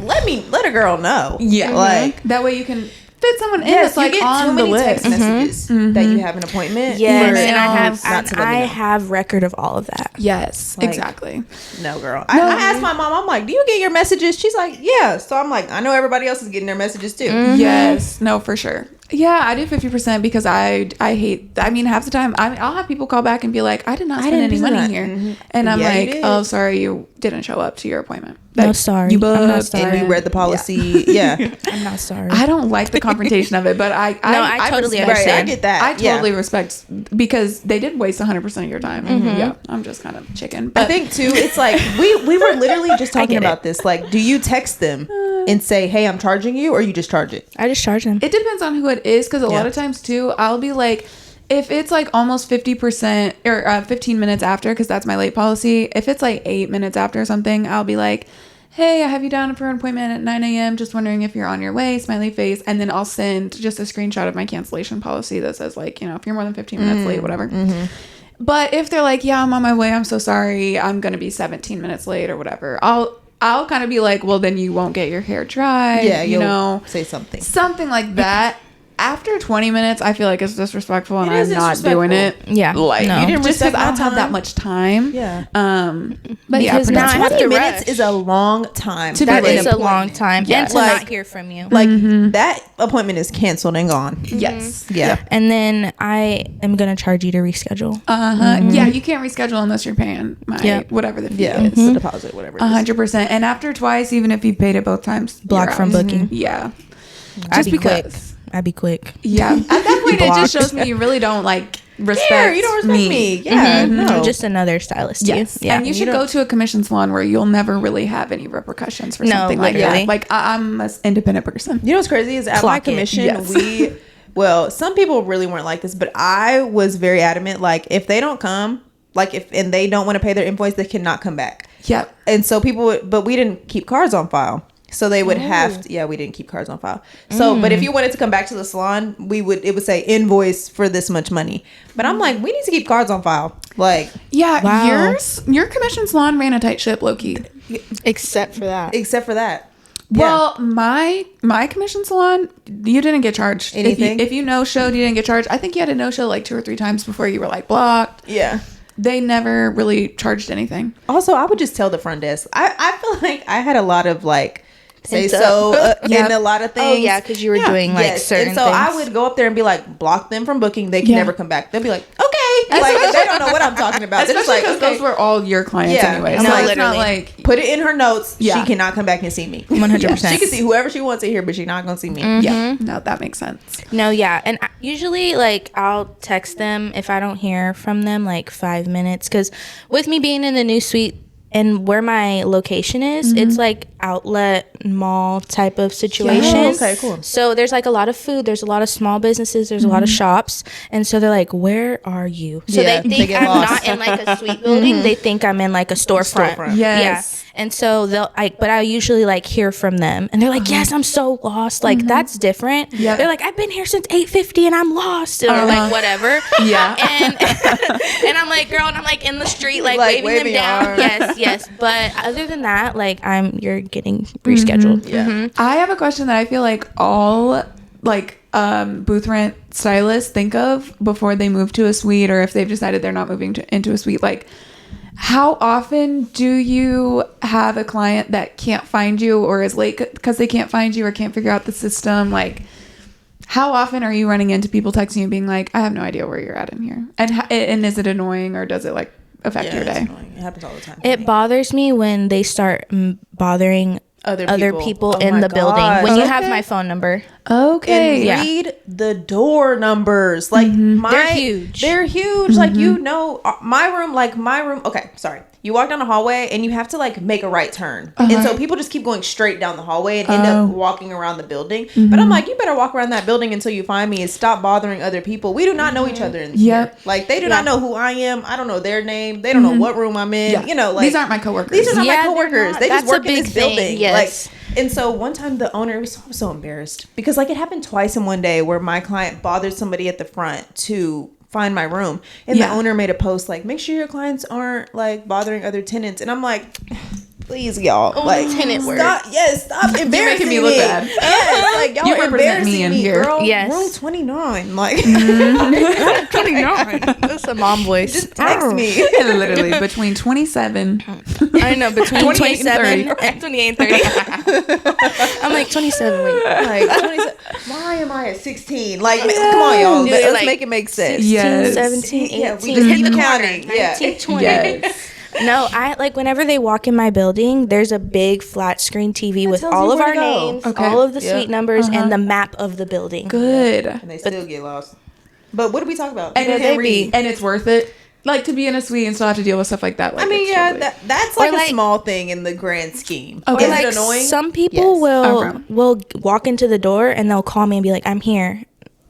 let a girl know. Yeah, like that way you can fit someone in yes, that's like you get on too the many list. text messages that you have an appointment. Yes, for and I not have to let me I know. have record of all of that. Yes, Like- exactly. No, girl. I asked my mom. I'm like, "Do you get your messages?" She's like, "Yeah." So I'm like, "I know everybody else is getting their messages too." Yes, no, for sure. Yeah, I do 50% because I hate. I mean, half the time I'll have people call back and be like, "I did not spend didn't any do money that." here," and I'm Yeah, you like, did. "Oh, sorry, you didn't show up to your appointment." No, Like, sorry. You I'm not booked. sorry. And you read the policy. Yeah. I'm not sorry. I don't like the confrontation of it, but I totally respect- understand. Right, I get that. I totally Yeah. respect because they did waste 100% of your time. Yeah, I'm just kind of chicken. But I think too, it's like we were literally just talking get about it. this. Like, do you text them and say, "Hey, I'm charging you," or you just charge it? I just charge them. it depends on who it is because a lot Yeah. of times too, I'll be like, if it's like almost 50% or 15 minutes after, because that's my late policy. If it's like 8 minutes after or something, I'll be like, hey, I have you down for an appointment at 9 a.m. Just wondering if you're on your way, smiley face. And then I'll send just a screenshot of my cancellation policy that says like, you know, if you're more than 15 minutes late, whatever. But if they're like, yeah, I'm on my way, I'm so sorry, I'm going to be 17 minutes late or whatever, I'll kind of be like, well, then you won't get your hair dry. Yeah, you you'll know, say something. something like that. After 20 minutes, I feel like it's disrespectful and It is I'm not doing it. Yeah. Like, No. you didn't just because respect I my don't have that time. much time. Yeah. But yeah, Because pretty now much. I have 20 to minutes rush. is a long time. To be That late. is a long time. Yeah. And to Like- not hear from you. Like that appointment is canceled and gone. Yes. Yeah. And then I am going to charge you to reschedule. Yeah, you can't reschedule unless you're paying my Yep. whatever the fee Yeah. is. It's a deposit, whatever. It is. 100%. And after twice, even if you've paid it both times, Block you're from out. booking. Yeah. I'd Just be quick. because. I'd be quick. Yeah. At that point, it Blocked. just shows me you really don't like respect. Care, you don't respect me. Yeah. No. I'm just another stylist to Yes. you. Yeah. And you should go to a commission salon where you'll never really have any repercussions for No, something like literally. that. Like, I'm an independent person. You know what's crazy is at my Clock it. commission Yes. Well, some people really weren't like this, but I was very adamant. Like, if they don't come, like, and they don't want to pay their invoice, they cannot come back. Yep. And so people would, but we didn't keep cards on file. So they would have to, we didn't keep cards on file. So, but if you wanted to come back to the salon, it would say invoice for this much money. But I'm like, we need to keep cards on file. Like, yeah, your commission salon ran a tight ship, low key. Except for that. Well, my commission salon, you didn't get charged anything. If you no showed, you didn't get charged. I think you had a no show like 2 or 3 times before you were like blocked. Yeah. They never really charged anything. Also, I would just tell the front desk. I feel like I had a lot of like in a lot of things. Oh yeah, because you were doing like certain and so things. I would go up there and be like, block them from booking. They can never come back. They'll be like, okay, like they don't know what I'm talking about. Especially because those were all your clients anyway. So No, it's literally. not like put it in her notes. She cannot come back and see me. 100%. She can see whoever she wants to hear, but she's not gonna see me. Yeah, no, that makes sense. No, yeah. And usually, like, I'll text them if I don't hear from them, like, 5 minutes. Because with me being in the new suite and where my location is, it's, like, outlet mall type of situation. Yes. Okay, cool. So there's, like, a lot of food. There's a lot of small businesses. There's a lot of shops. And so they're like, where are you? So Yeah, they they think get I'm lost. not in, like, a suite building. They think I'm in, like, a storefront. Yes. Yeah. And so but I usually like hear from them and they're like, yes, I'm so lost. Like that's different. Yep. They're like, I've been here since 8:50 and I'm lost. Or like whatever. Yeah. And I'm like, girl, and I'm like in the street, like waving them down. Yes. But other than that, like you're getting rescheduled. Yeah. I have a question that I feel like all like booth rent stylists think of before they move to a suite, or if they've decided they're not moving into a suite. Like, how often do you have a client that can't find you or is late because they can't find you or can't figure out the system? Like, how often are you running into people texting you being like, I have no idea where you're at in here? And is it annoying, or does it like affect your day? It happens all the time. It bothers me when they start bothering other people Oh in my the building. gosh. When you have my phone number. Okay. And read the door numbers. Like They're huge. They're huge. Like, you know, my room. Okay, sorry. You walk down the hallway and you have to like make a right turn. And so people just keep going straight down the hallway and end up walking around the building. But I'm like, you better walk around that building until you find me and stop bothering other people. We do not know each other in here. Like, they do not know who I am. I don't know their name. They don't know what room I'm in. Yeah. You know, like, these aren't my coworkers. These are not Yeah, my they're coworkers. not. They just That's a work in big this thing, building. yes. Like, and so one time the owner was so embarrassed because like it happened twice in one day where my client bothered somebody at the front to find my room, and the owner made a post like, make sure your clients aren't like bothering other tenants, and I'm like, please y'all, like, tenant word. Stop embarrassing me look bad. Yes, like y'all You represent embarrassing me in me, here. girl. Yes. Room 29, like 29. That's a mom voice. just text me. Literally between 27. I know, between 28 and 27 and 28 and 30. I'm like 27. Wait. Like 27. Why am I at 16? Like, come on, y'all. Dude, Let's like, make it make sense. Yes. 17, 18. Yeah, we just hit the keep corner. counting. Yeah. 19, 20. Yes. No, I like whenever they walk in my building, there's a big flat screen TV with tells all you of where our to go. names, Okay. all of the Yeah. suite numbers, and the map of the building. Good. And they still get lost. But what did we talk about? And, and it's worth it. Like, to be in a suite and still have to deal with stuff like that. Like, I mean, it's yeah, totally- that's like Or, a like- small thing in the grand scheme. Okay. Is Like it annoying? some people Yes. will walk into the door and they'll call me and be like, "I'm here."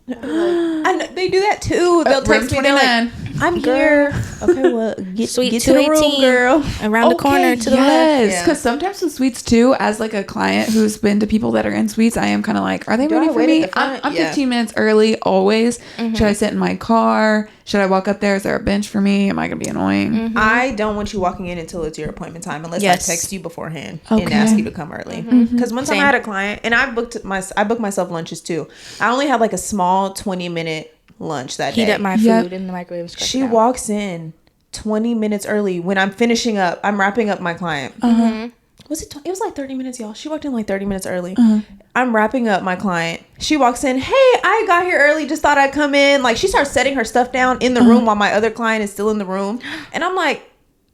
I know, they do that too. They'll text me. They're like, 29. I'm here. Okay, well, get Suite to the room, 218, girl. around the corner to the left. Yes, Yeah. because sometimes with suites too, as like a client who's been to people that are in suites, I am kind of like, are they Do ready I for wait me? at the front? I'm Yeah. 15 minutes early always. Should I sit in my car? Should I walk up there? Is there a bench for me? Am I gonna be annoying? I don't want you walking in until it's your appointment time, unless Yes. I text you beforehand Okay. and ask you to come early. Because one time I had a client, and I booked myself lunches too. I only had like a small 20-minute lunch that Heat day. up my food Yep. in the microwave. and scratch She it out. walks in 20 minutes early when I'm finishing up. I'm wrapping up my client. Was it? It was like 30 minutes, y'all. She walked in like 30 minutes early. I'm wrapping up my client. She walks in. Hey, I got here early. Just thought I'd come in. Like, she starts setting her stuff down in the room while my other client is still in the room. And I'm like,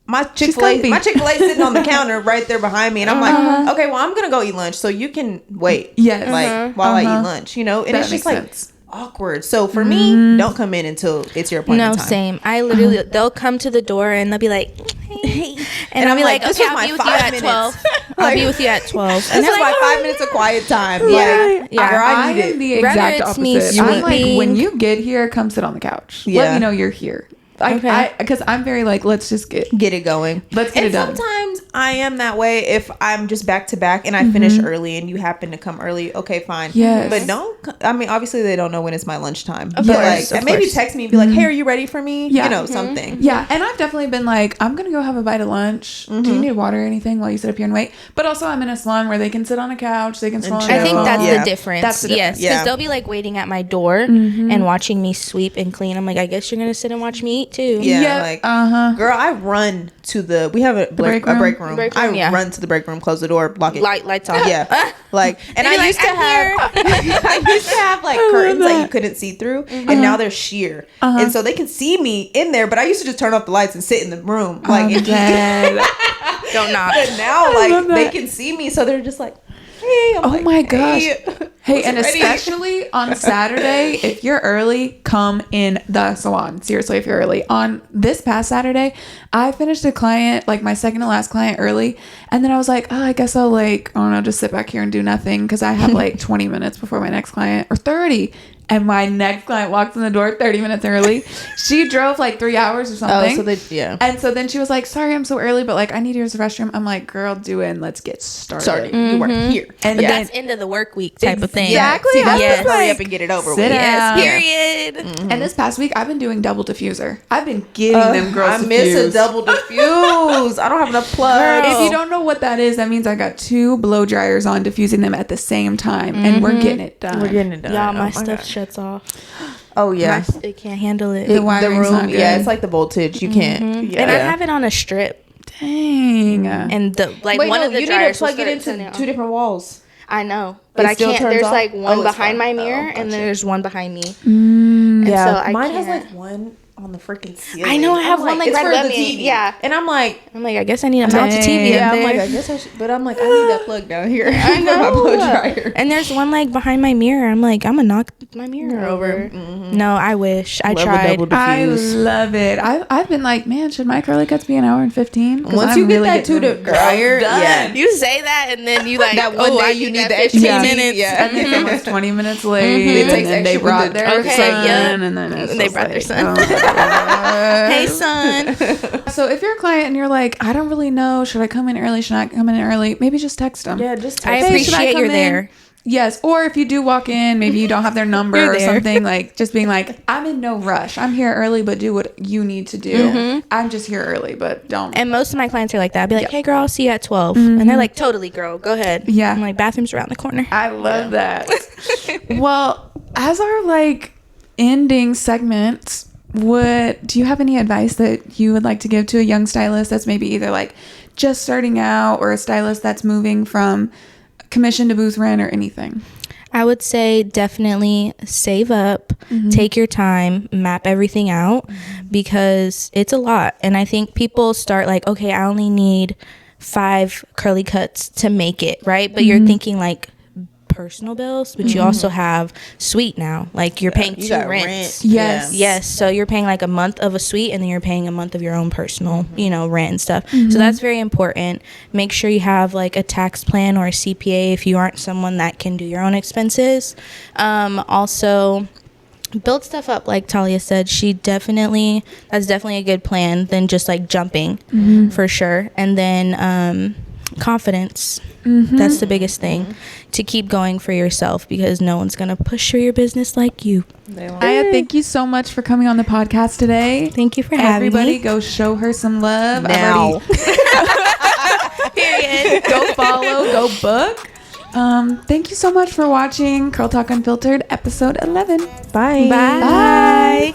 my Chick-fil-A sitting on the counter right there behind me. And I'm like, okay, well, I'm gonna go eat lunch, so you can wait. Yes. Like while I eat lunch, you know. And That it's just makes like sense. awkward. So for me, don't come in until it's your appointment No, time. same. I literally, they'll come to the door and they'll be like, hey. And I'll I'm be like, like, this okay, was I'll my be with you 5 at minutes. 12. I'll be with you at 12. This And is they're my like, 5 minutes of quiet time. Yeah. Like, girl, I need am it. the Rather exact it's me opposite. I'm like, sweeping. when you get here, come sit on the couch. Yeah. Let me know you're here. Okay. Because I'm very like, let's just get Get it going. Let's get and it done. sometimes I am that way if I'm just back to back and I finish early and you happen to come early. Okay, fine. Yes. But I mean, obviously they don't know when it's my lunchtime. Of But course, like, of maybe course. text me and be like, hey, are you ready for me? Yeah. You know, something. Yeah, and I've definitely been like, I'm gonna go have a bite of lunch. Do you need water or anything while you sit up here and wait? But also, I'm in a salon where they can sit on a couch, they can scroll on chill. I think their that's phone. the difference. That's the difference. Yes, because Yeah. they'll be like waiting at my door and watching me sweep and clean. I'm like, I guess you're gonna sit and watch me eat too. Yeah, like, girl, I run to we have a break room. Break room, I yeah. run to the break room, close the door, lock it. Lights on. Yeah, like, and They I be used like, to have, I used to have like curtains that you couldn't see through, and now they're sheer, and so they can see me in there. But I used to just turn off the lights and sit in the room, like, and Don't knock. But now, like, they can see me, so they're just like, hey, I'm like, my gosh. hey. Hey, and ready? especially on Saturday, if you're early, come in the salon. Seriously, if you're early. On this past Saturday, I finished a client, like my second to last client, early. And then I was like, oh, I guess I'll like, I don't know, just sit back here and do nothing. Because I have like 20 minutes before my next client, or 30. And my next client walks in the door 30 minutes early. She drove like 3 hours or something. Oh, so yeah. And so then she was like, sorry, I'm so early, but like, I need to use the restroom. I'm like, girl, do it and let's get started. You work here, And But then, that's end of the work week type of thing. Exactly. See, that's Yes. hurry up and get it over Sit with. down. Yes, period. And this past week, I've been doing double diffuser. I've been getting them girls I miss a diffused. double diffuse. I don't have enough plugs. If you don't know what that is, that means I got 2 blow dryers on diffusing them at the same time, and we're getting it done. We're getting it done. Y'all, my Oh stuff God. shuts off. Oh yeah. It can't handle it. The wiring's not good. Yeah, it's like the voltage. You can't. Yeah. And I have it on a strip. Dang. And the like Wait, one no, of the you need dryers to will plug it start into turning two on. different walls. I know, but It I still can't. turns There's off? like one Oh, it's behind fine. my mirror, Oh, and gotcha. there's one behind me. Yeah, so I mine has can't. like one on the freaking ceiling. I know, I have I'm one, like, it's right for above the me. TV. Yeah. and I'm like, I guess I need to mount a TV. yeah, up I'm like, there. I guess I should, but I'm like, I need that plug down here. I for my blow know. dryer. And there's one like behind my mirror. I'm like, I'm gonna knock my mirror over. No, I wish. I Love a tried. double I diffuse. love it. I've been like, man, should my curly cuts be an hour and 15? Once you get that to the dryer, yeah. You say that, and then you like, That one day I you need that the 15 extra minutes. yeah. And then almost 20 minutes late. It And takes then they extra brought with the- their Okay, son. yep. And then it's They just brought their like, son. oh. Hey, son. So if you're a client and you're like, I don't really know, should I come in early? Should I come in early? Maybe just text them. Yeah, just I text Hey, me. should appreciate come you're in? there. Yes. Or if you do walk in, maybe you don't have their number You're or there. something, like just being like, I'm in no rush. I'm here early, but do what you need to do. I'm just here early, but don't. And most of my clients are like that. I'll be like, Yep. hey, girl, I'll see you at 12. And they're like, totally, girl. Go ahead. Yeah. I'm like, bathroom's around the corner. I love that. Well, as our like ending segment, do you have any advice that you would like to give to a young stylist that's maybe either like just starting out or a stylist that's moving from commission to booth rent or anything? I would say definitely save up, take your time, map everything out because it's a lot. And I think people start like, okay, I only need 5 curly cuts to make it, right? But you're thinking like personal bills, but you also have suite now. Like you're paying You 2 got rents. rent. Yes. Yes, so you're paying like a month of a suite and then you're paying a month of your own personal, rent and stuff. So that's very important. Make sure you have like a tax plan or a CPA if you aren't someone that can do your own expenses. Also build stuff up like Talya said. That's definitely a good plan than just like jumping for sure. And then confidence. That's the biggest thing to keep going for yourself because no one's gonna push for your business like you. Aya, thank you so much for coming on the podcast today. Thank you for having Everybody me. go show her some love. Now. Period. Go follow, go book. Thank you so much for watching Curl Talk Unfiltered episode 11. Bye. Bye.